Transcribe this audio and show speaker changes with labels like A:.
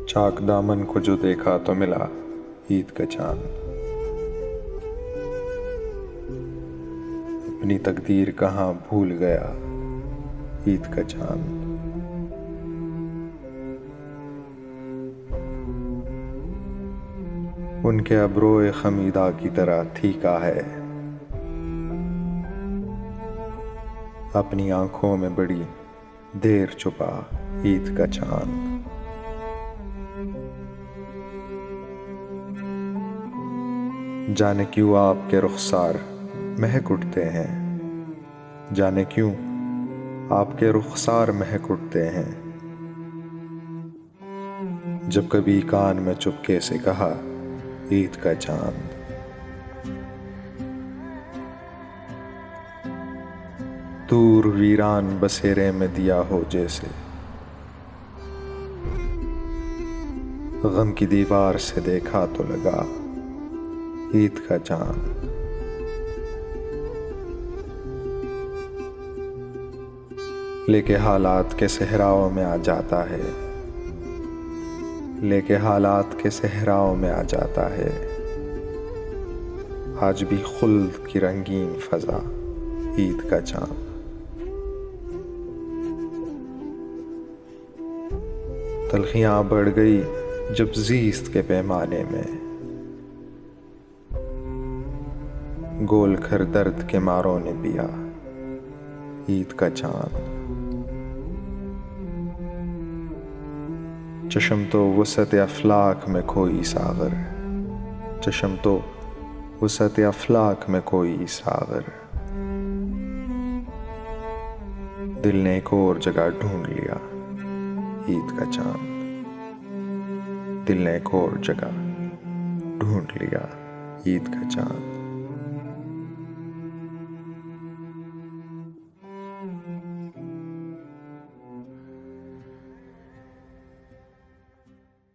A: چاک دامن کو جو دیکھا تو ملا عید کا چاند، اپنی تقدیر کہاں بھول گیا عید کا چاند۔ ان کے ابروئے خمیدہ کی طرح تھیکا ہے، اپنی آنکھوں میں بڑی دیر چھپا عید کا چاند۔ جانے کیوں آپ کے رخسار مہک اٹھتے ہیں، جانے کیوں آپ کے رخسار مہک اٹھتے ہیں، جب کبھی کان میں چپکے سے کہا عید کا چاند۔ دور ویران بسیرے میں دیا ہو جیسے، غم کی دیوار سے دیکھا تو لگا عید کا چاند۔ لے کے حالات کے صحراؤں میں آ جاتا ہے، لے کے حالات کے صحراؤں میں آ جاتا ہے، آج بھی خلد کی رنگین فضا عید کا چاند۔ تلخیاں بڑھ گئی جب زیست کے پیمانے میں، گول کر درد کے ماروں نے پیا عید کا چاند۔ چشم تو وسعت افلاک میں کھوئی ساغر، چشم تو وسعت افلاک میں کوئی ساغر، دل نے ایک اور جگہ ڈھونڈ لیا عید کا چاند، دل نے ایک اور جگہ ڈھونڈ لیا عید کا چاند۔